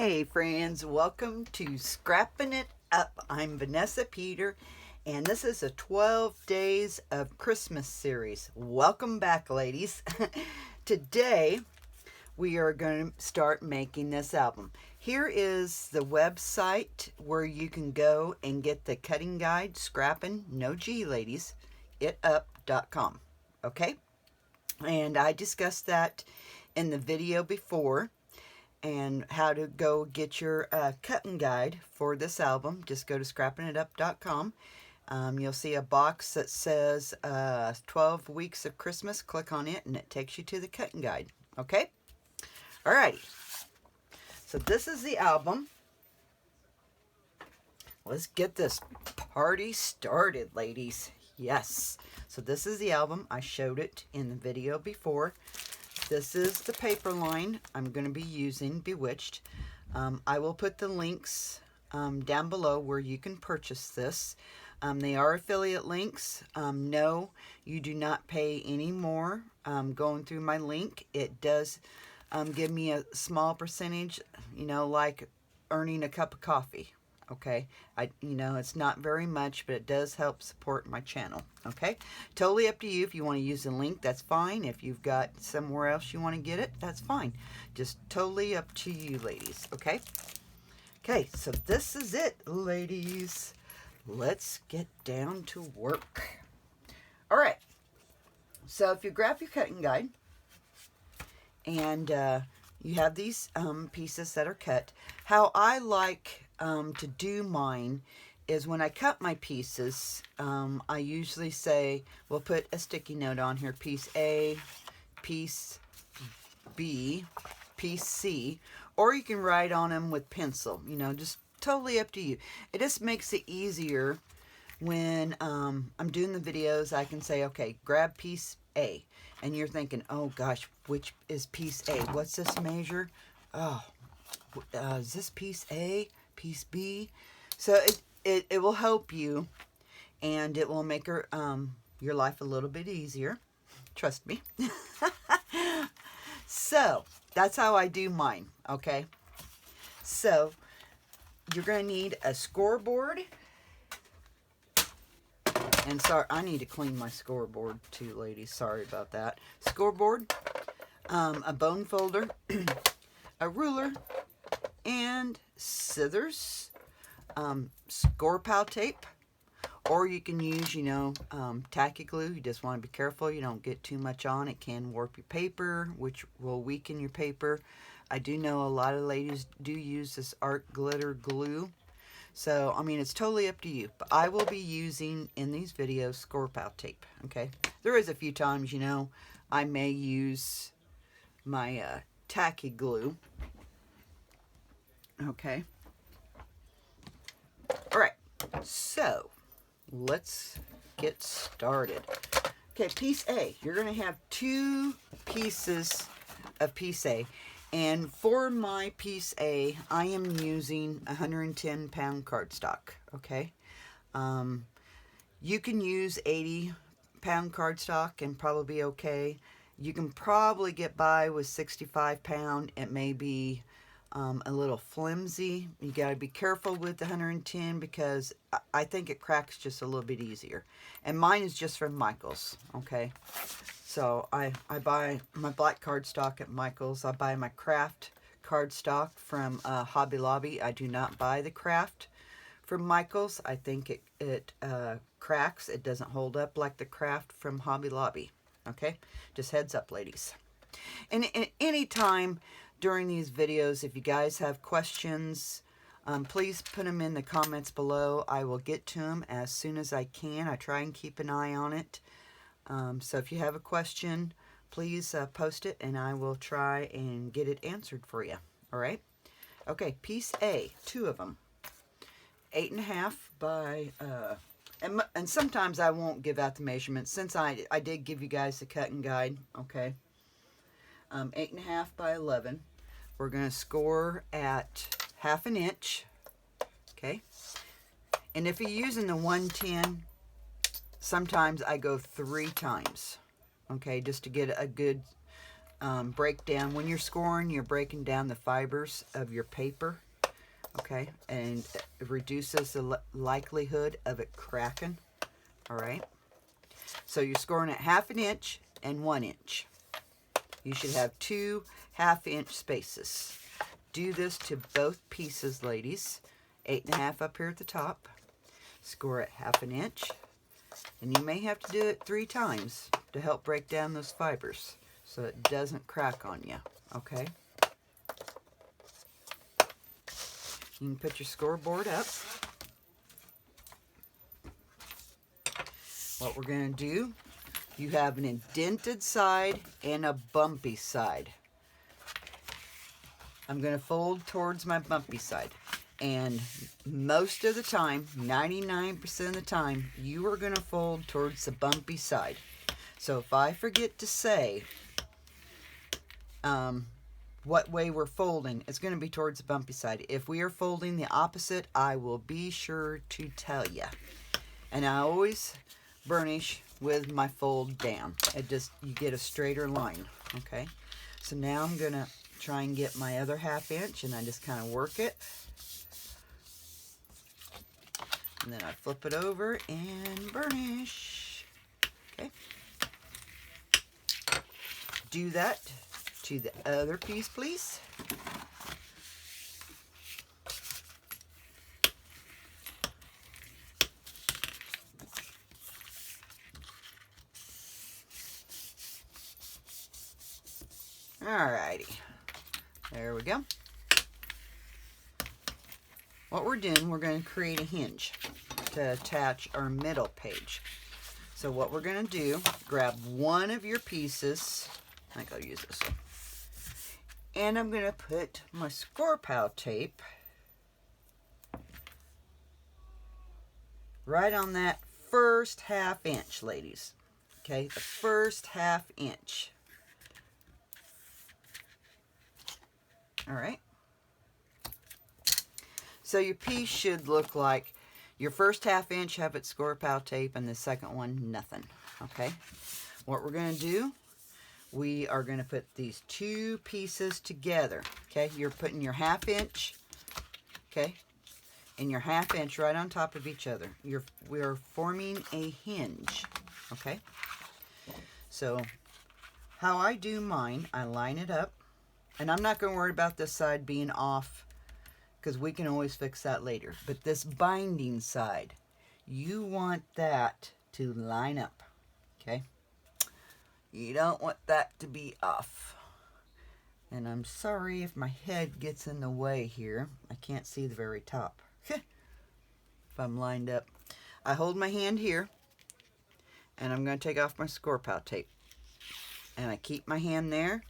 Hey friends, welcome to Scrapping It Up. I'm Vanessa Peter, and this is a 12 Days of Christmas series. Welcome back, ladies. Today, we are going to start making this album. Here is the website where you can go and get the cutting guide, Scrappin, no G, ladies, itup.com. Okay? And I discussed that in the video before, and how to go get your cutting guide for this album. Just go to scrappinitup.com. You'll see a box that says 12 Weeks of Christmas. Click on it and it takes you to the cutting guide. Okay? Alrighty. So this is the album. Let's get this party started, ladies. Yes. So this is the album. I showed it in the video before. This is the paper line I'm going to be using, Bewitched. I will put the links down below where you can purchase this. They are affiliate links. No, you do not pay any more going through my link. It does give me a small percentage, you know, like earning a cup of coffee. Okay, it's not very much, but it does help support my channel. Okay, totally up to you. If you want to use the link, that's fine. If you've got somewhere else you want to get it, that's fine. Just totally up to you, ladies. Okay, so this is it, ladies. Let's get down to work. All right, so if you grab your cutting guide and you have these pieces that are cut, how I like to do mine is when I cut my pieces, I usually say, we'll put a sticky note on here, piece A, piece B, piece C, or you can write on them with pencil, just totally up to you. It just makes it easier when I'm doing the videos. I can say, okay, grab piece A, and you're thinking, oh gosh, which is piece A? What's this measure? Oh, is this piece A? Piece B? So it will help you, and it will make your life a little bit easier. Trust me. So that's how I do mine. Okay. So you're gonna need a scoreboard. And sorry, I need to clean my scoreboard too, ladies. Sorry about that. Scoreboard, a bone folder, a ruler, and scissors, score pile tape, or you can use, tacky glue. You just want to be careful you don't get too much on. It can warp your paper, which will weaken your paper. I do know a lot of ladies do use this art glitter glue. So, I mean, it's totally up to you. But I will be using, in these videos, score pile tape, okay? There is a few times, I may use my tacky glue. Okay. All right. So, let's get started. Okay, piece A. You're going to have 2 pieces of piece A. And for my piece A, I am using 110-pound cardstock, okay? You can use 80-pound cardstock and probably be okay. You can probably get by with 65-pound. It may be a little flimsy. You got to be careful with the 110 because I think it cracks just a little bit easier. And mine is just from Michael's, okay? So I buy my black cardstock at Michael's. I buy my craft cardstock from Hobby Lobby. I do not buy the craft from Michael's. I think it cracks. It doesn't hold up like the craft from Hobby Lobby. Okay? Just heads up, ladies. And any time during these videos, if you guys have questions, please put them in the comments below. I will get to them as soon as I can. I try and keep an eye on it. So if you have a question, please post it, and I will try and get it answered for you. All right? Okay, piece A, 2 of them. 8.5 by, and sometimes I won't give out the measurements since I did give you guys the cutting guide, okay? 8.5 by 11. We're going to score at 1/2 inch, okay? And if you're using the 110, sometimes I go 3 times, okay, just to get a good break down, when you're scoring, you're breaking down the fibers of your paper, okay, and it reduces the likelihood of it cracking. All right, so you're scoring at 1/2 inch and 1 inch. You should have 2 1/2 inch spaces. Do this to both pieces, ladies. 8.5 up here at the top. Score at 1/2 inch, and you may have to do it 3 times to help break down those fibers so it doesn't crack on you, okay? You can put your scoreboard up. What we're going to do, you have an indented side and a bumpy side. I'm going to fold towards my bumpy side. And most of the time, 99% of the time, you are going to fold towards the bumpy side. So if I forget to say what way we're folding, it's going to be towards the bumpy side. If we are folding the opposite, I will be sure to tell you. And I always burnish with my fold down. You get a straighter line, okay? So now I'm going to try and get my other 1/2 inch, and I just kind of work it. And then I flip it over and burnish. Okay. Do that to the other piece, please. Alrighty. There we go. What we're doing, we're going to create a hinge to attach our middle page. So what we're going to do, grab one of your pieces, I think I'll use this one, and I'm going to put my score pile tape right on that first 1/2 inch, ladies. Okay, the first 1/2 inch. All right. So your piece should look like your first 1/2 inch have its score pile tape, and the second one nothing. Okay. What we're going to do, we are going to put these 2 pieces together. Okay. You're putting your 1/2 inch. Okay. And your 1/2 inch right on top of each other. We are forming a hinge. Okay. So how I do mine, I line it up, and I'm not going to worry about this side being off, because we can always fix that later. But this binding side, you want that to line up, okay? You don't want that to be off. And I'm sorry if my head gets in the way here. I can't see the very top. If I'm lined up. I hold my hand here, and I'm going to take off my score pile tape. And I keep my hand there.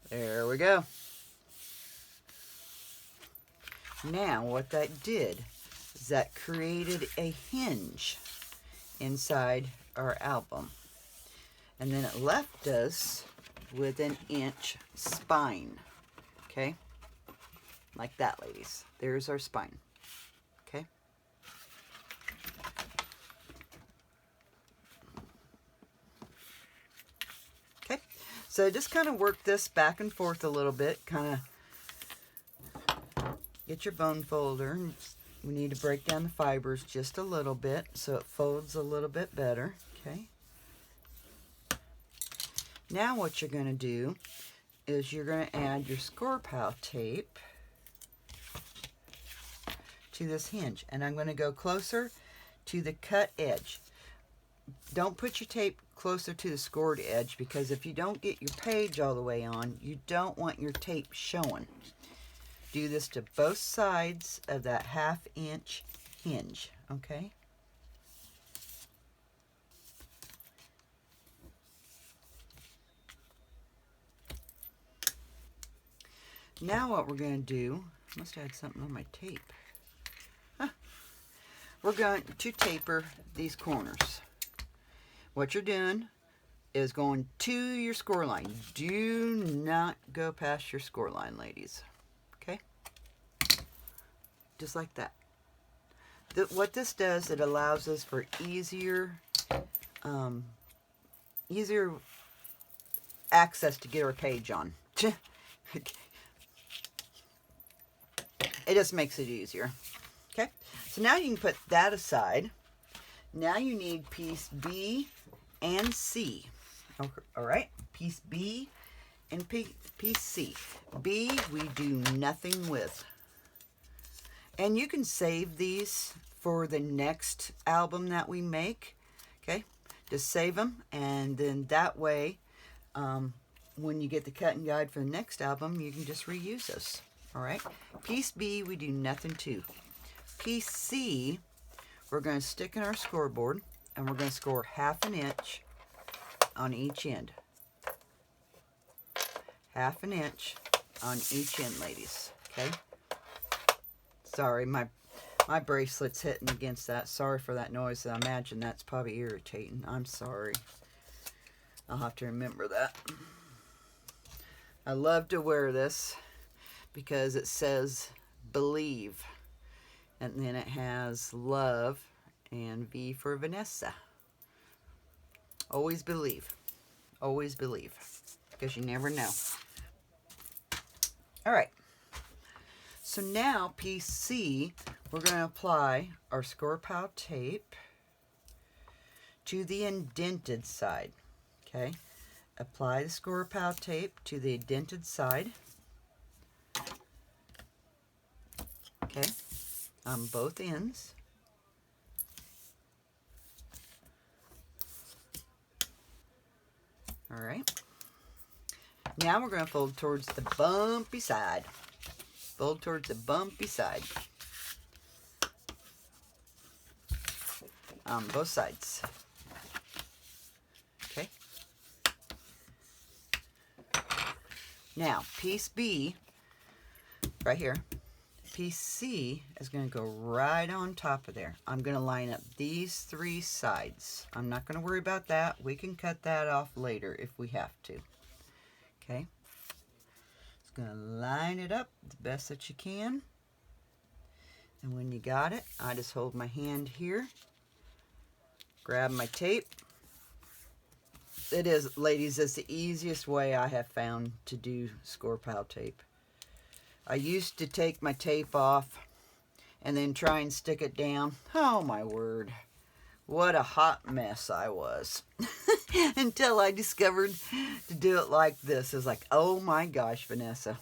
There we go. Now what that did is that created a hinge inside our album. And then it left us with an inch spine. Okay? Like that, ladies. There's our spine. Okay? Okay? So just kind of work this back and forth a little bit. Kind of get your bone folder. We need to break down the fibers just a little bit so it folds a little bit better. Okay? Now what you're going to do is you're going to add your score pile tape to this hinge. And I'm going to go closer to the cut edge. Don't put your tape closer to the scored edge, because if you don't get your page all the way on, you don't want your tape showing. Do this to both sides of that 1/2 inch hinge, okay? Now what we're going to do, I must have had something on my tape. We're going to taper these corners. What you're doing is going to your score line. Do not go past your score line, ladies. Okay? Just like that. What this does, it allows us for easier easier access to get our page on. It just makes it easier. Okay, so now you can put that aside. Now you need piece B and C. All right, piece B and piece C. B we do nothing with. And you can save these for the next album that we make. Okay, just save them, and then that way, when you get the cutting guide for the next album, you can just reuse those. All right, piece B we do nothing to. Piece C, we're going to stick in our scoreboard, and we're going to score 1/2 inch on each end. 1/2 inch on each end, ladies. Okay. Sorry, my bracelet's hitting against that. Sorry for that noise. I imagine that's probably irritating. I'm sorry. I'll have to remember that. I love to wear this because it says believe. And then it has love and V for Vanessa. Always believe. Always believe. Because you never know. All right. So now piece C, we're going to apply our score pile tape to the indented side. Okay. Apply the score pile tape to the indented side. Okay. On both ends. All right. Now we're going to fold towards the bumpy side. Fold towards the bumpy side. On both sides. Okay. Now, piece B, right here, piece C is going to go right on top of there. I'm going to line up these 3 sides. I'm not going to worry about that. We can cut that off later if we have to. Okay. Just going to line it up the best that you can. And when you got it, I just hold my hand here. Grab my tape. It is, ladies, it's the easiest way I have found to do score pile tape. I used to take my tape off and then try and stick it down. Oh my word. What a hot mess I was. Until I discovered to do it like this. It's like, oh my gosh, Vanessa.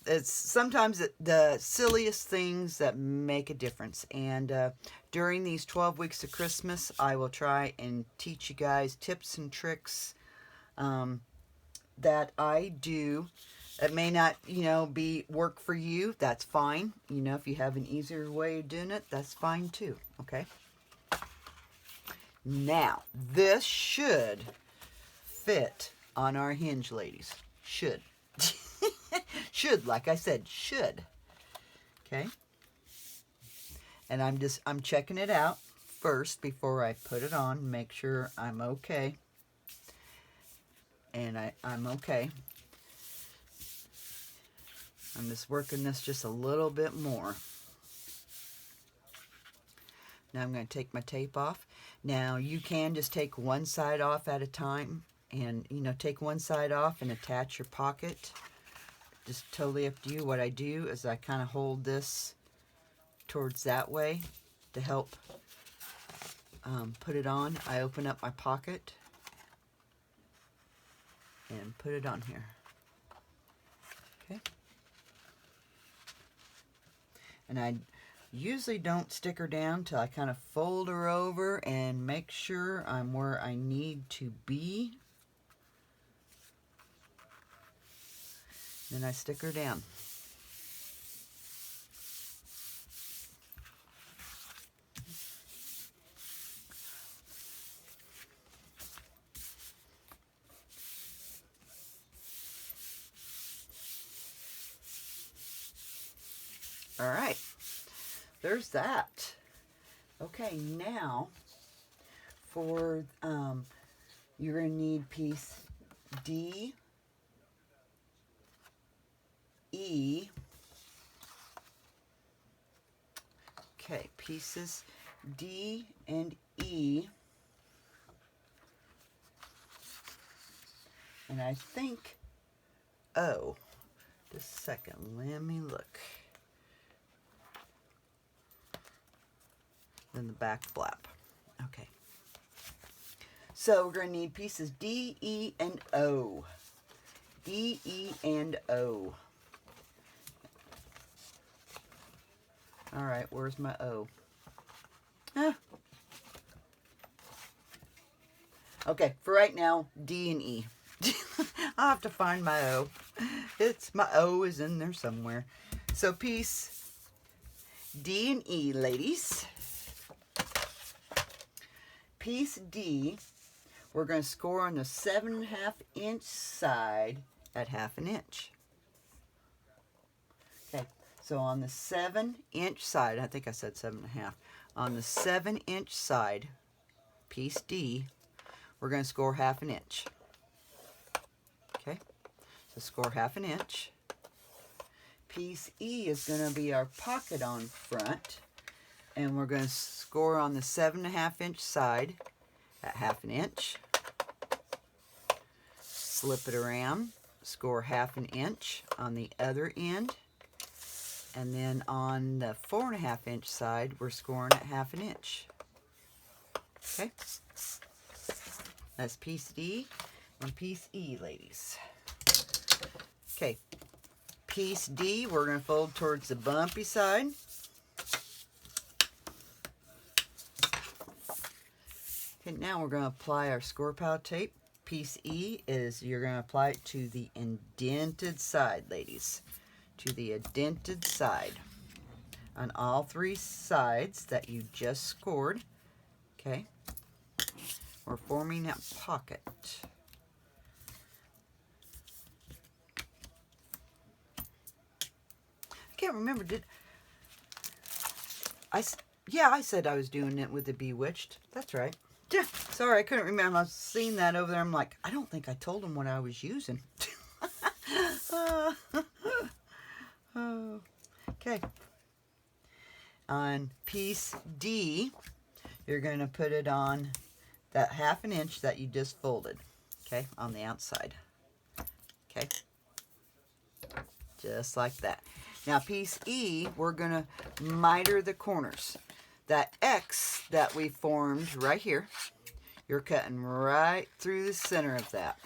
It's sometimes the silliest things that make a difference. And during these 12 weeks of Christmas, I will try and teach you guys tips and tricks that I do. It may not, be work for you. That's fine. If you have an easier way of doing it, that's fine too. Okay. Now, this should fit on our hinge, ladies. Should. Should, like I said, should. Okay. And I'm checking it out first before I put it on. Make sure I'm okay. And I'm okay. I'm just working this just a little bit more. Now I'm going to take my tape off. Now you can just take one side off at a time and, take one side off and attach your pocket. Just totally up to you. What I do is I kind of hold this towards that way to help put it on. I open up my pocket and put it on here. Okay. And I usually don't stick her down till I kind of fold her over and make sure I'm where I need to be. Then I stick her down. All right, there's that. Okay, now for you're gonna need piece D, E. Okay, pieces D and E And I think, oh, just a second, let me look. Then the back flap. Okay. So we're going to need pieces D, E, and O. D, E, and O. All right, where's my O? Ah. Okay, for right now, D and E. I'll have to find my O. My O is in there somewhere. So piece D and E, ladies. Piece D, we're going to score on the 7.5 inch side at 1/2 inch. Okay, so on the 7 inch side, I think I said 7.5. On the 7 inch side, piece D, we're going to score 1/2 inch. Okay, so score 1/2 inch. Piece E is going to be our pocket on front, and we're going to score on the 7.5 inch side at 1/2 inch. Flip it around, score 1/2 inch on the other end, and then on the 4.5 inch side, we're scoring at 1/2 inch. Okay, that's piece D and piece E, ladies. Okay, piece D, we're going to fold towards the bumpy side. Okay, now we're going to apply our score pile tape. Piece E is you're going to apply it to the indented side, ladies. To the indented side. On all 3 sides that you just scored. Okay. We're forming that pocket. I can't remember, yeah, I said I was doing it with the Bewitched. That's right. Yeah, sorry, I couldn't remember. I was seeing that over there. I'm like, I don't think I told him what I was using. Okay. On piece D, you're going to put it on that 1/2 inch that you just folded. Okay, on the outside. Okay. Just like that. Now, piece E, we're going to miter the corners. That X that we formed right here, you're cutting right through the center of that.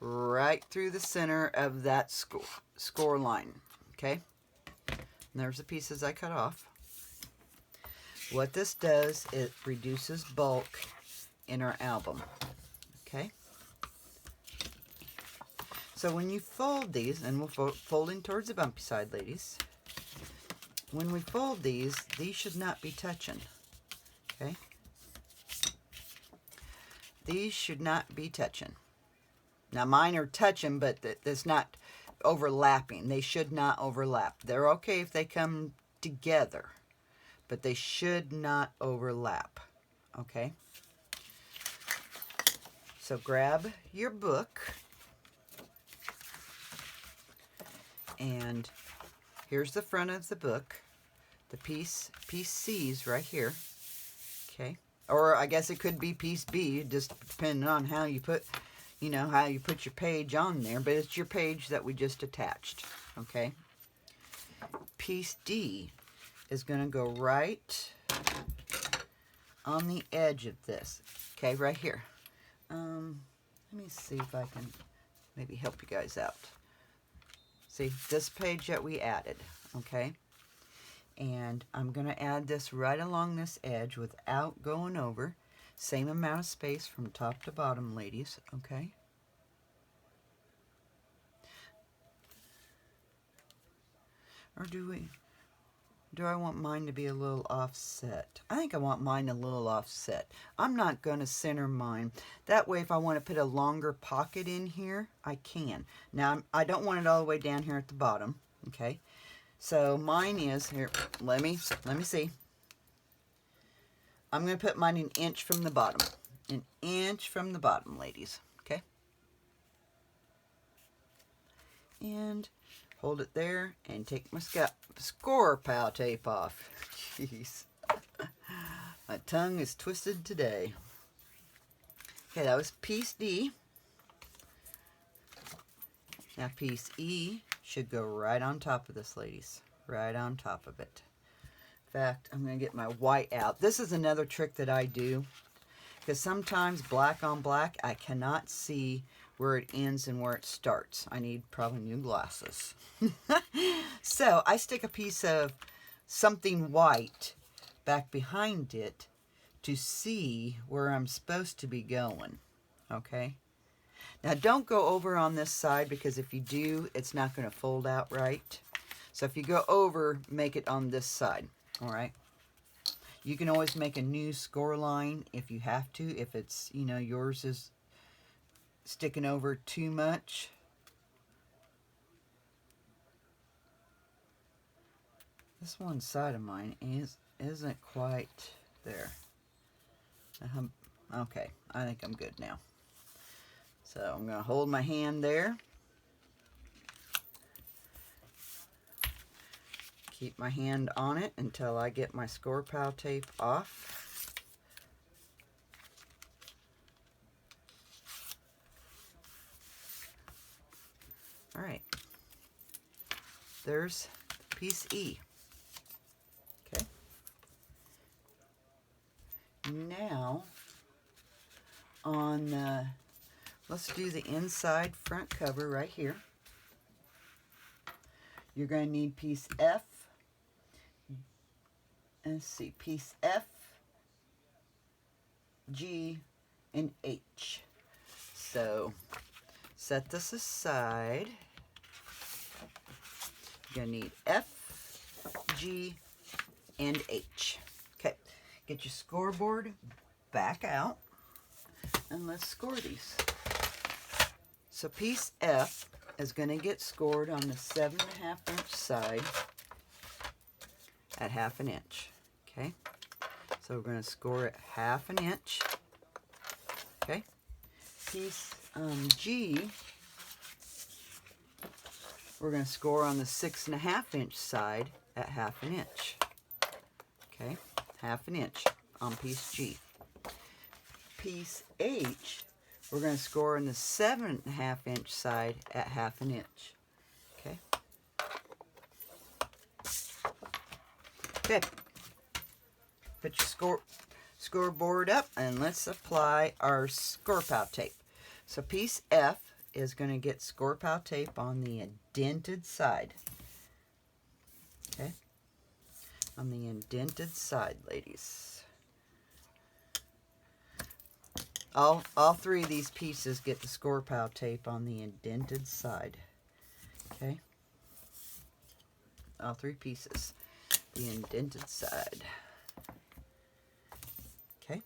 Right through the center of that score line. Okay? And there's the pieces I cut off. What this does, it reduces bulk in our album. Okay? So when you fold these, and we're folding towards the bumpy side, ladies. When we fold these should not be touching. Okay? These should not be touching. Now mine are touching, but that's not overlapping. They should not overlap. They're okay if they come together, but they should not overlap. Okay? So grab your book, and here's the front of the book. The piece C's right here. Okay? Or I guess it could be piece B, just depending on how you put, how you put your page on there, but it's your page that we just attached. Okay? Piece D is going to go right on the edge of this. Okay, right here. Let me see if I can maybe help you guys out. See, this page that we added, okay? And I'm going to add this right along this edge without going over. Same amount of space from top to bottom, ladies, okay? Or do I want mine to be a little offset? I think I want mine a little offset. I'm not going to center mine. That way, if I want to put a longer pocket in here, I can. Now, I don't want it all the way down here at the bottom, okay? So mine is, here, let me see. I'm going to put mine an inch from the bottom. An inch from the bottom, ladies, okay? And hold it there and take my score pile tape off. Jeez. My tongue is twisted today. Okay, that was piece D. Now piece E should go right on top of this, ladies. Right on top of it. In fact, I'm going to get my white out. This is another trick that I do, because sometimes black on black, I cannot see where it ends and where it starts. I need probably new glasses. So I stick a piece of something white back behind it to see where I'm supposed to be going. Okay? Now don't go over on this side, because if you do, it's not going to fold out right. So if you go over, make it on this side. All right? You can always make a new score line if you have to, if it's, you know, yours is sticking over too much. This one side of mine isn't quite there. Okay, I think I'm good now. So I'm going to hold my hand there. Keep my hand on it until I get my score pile tape off. All right. There's piece E. Okay. Now, on the, let's do the inside front cover right here. You're going to need piece F. Let's see, piece F, G, and H. So, set this aside. You're going to need F, G, and H. Okay, get your scoreboard back out, and let's score these. So piece F is going to get scored on the 7.5 inch side at 1/2 inch. Okay, so we're going to score it 1/2 inch. Okay, piece G, we're going to score on the 6.5 inch side at 1/2 inch. Okay, 1/2 inch on piece G. Piece H, we're going to score on the 7.5 inch side at 1/2 inch. Okay. Good. Put your scoreboard up, and let's apply our score pile tape. So piece F is going to get score pile tape on the indented side. Okay, on the indented side, ladies. All three of these pieces get the score pile tape on the indented side. Okay, all three pieces, the indented side. Okay.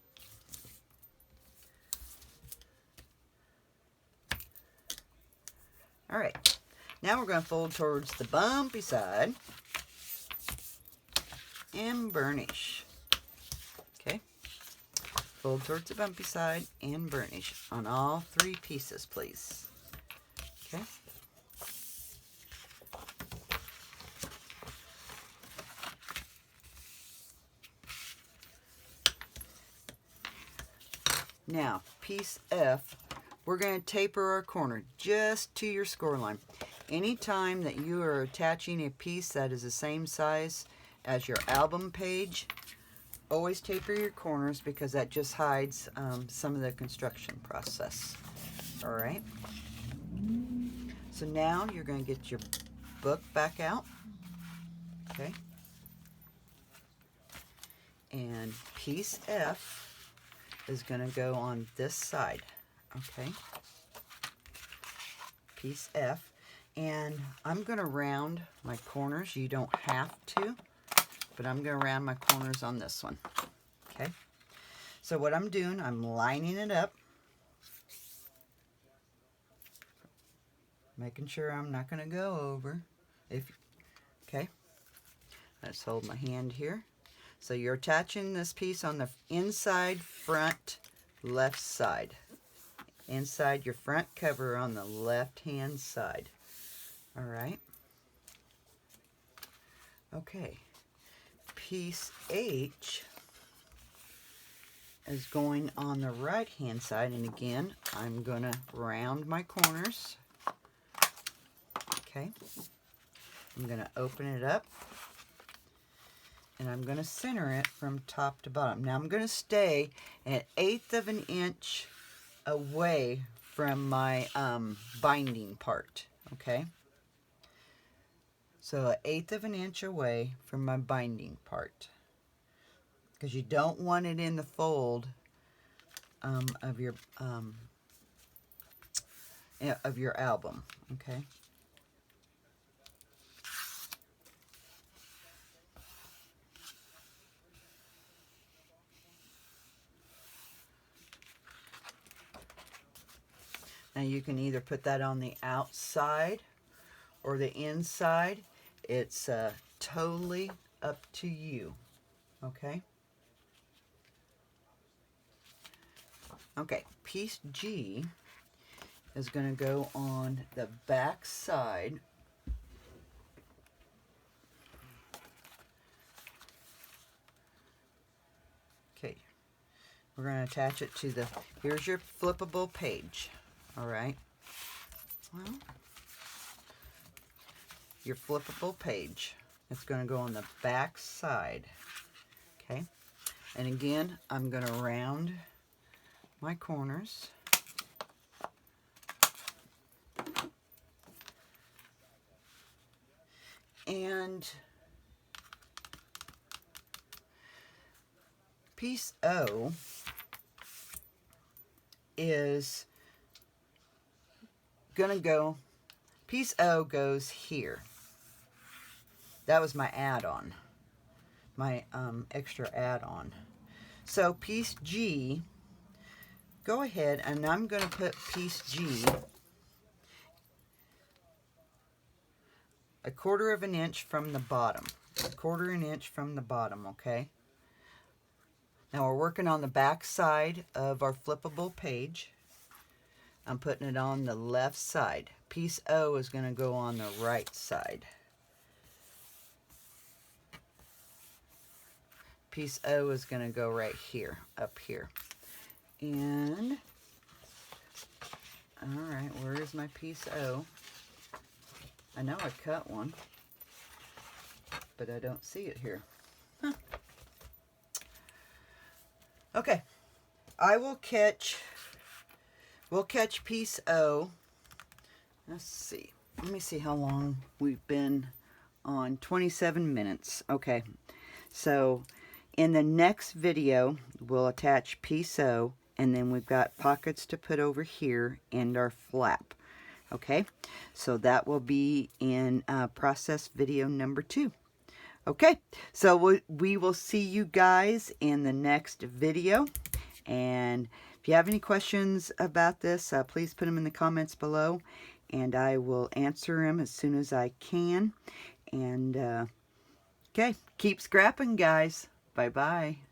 All right. Now we're going to fold towards the bumpy side and burnish. Okay. Fold towards the bumpy side and burnish on all three pieces, please. Okay. Now, piece F, we're going to taper our corner just to your score line. Anytime that you are attaching a piece that is the same size as your album page, always taper your corners, because that just hides some of the construction process. All right. So now you're going to get your book back out. Okay. And piece F is going to go on this side. Okay. Piece F. And I'm going to round my corners. You don't have to, but I'm going to round my corners on this one. Okay. So what I'm doing, I'm lining it up, making sure I'm not going to go over. Okay. Let's hold my hand here. So you're attaching this piece on the inside front left side. Inside your front cover on the left hand side. All right. Okay. Piece H is going on the right hand side, and again I'm going to round my corners. Okay, I'm going to open it up, and I'm going to center it from top to bottom. Now I'm going to stay an 1/8 of an inch away from my binding part. Okay, so 1/8 of an inch away from my binding part, because you don't want it in the fold of your album. Okay. Now you can either put that on the outside or the inside. It's totally up to you. Okay. Okay, piece G is going to go on the back side. Okay, we're going to attach it to the, here's your flippable page. All right. Well, your flippable page. It's going to go on the back side. Okay. And again, I'm going to round my corners. And piece O is going to go, piece O goes here. That was my add-on, my extra add-on. So piece G, go ahead, and I'm going to put piece G 1/4 of an inch from the bottom. 1/4 an inch from the bottom, okay? Now we're working on the back side of our flippable page. I'm putting it on the left side. Piece O is going to go on the right side. Piece O is going to go right here, up here. And, all right, where is my piece O? I know I cut one, but I don't see it here. Huh. Okay, we'll catch piece O. Let's see. Let me see how long we've been on. 27 minutes. Okay, so in the next video, we'll attach piece O, and then we've got pockets to put over here and our flap. Okay, so that will be in process video number 2. Okay, so we will see you guys in the next video. And if you have any questions about this, please put them in the comments below, and I will answer them as soon as I can. And okay, keep scrapping, guys. Bye-bye.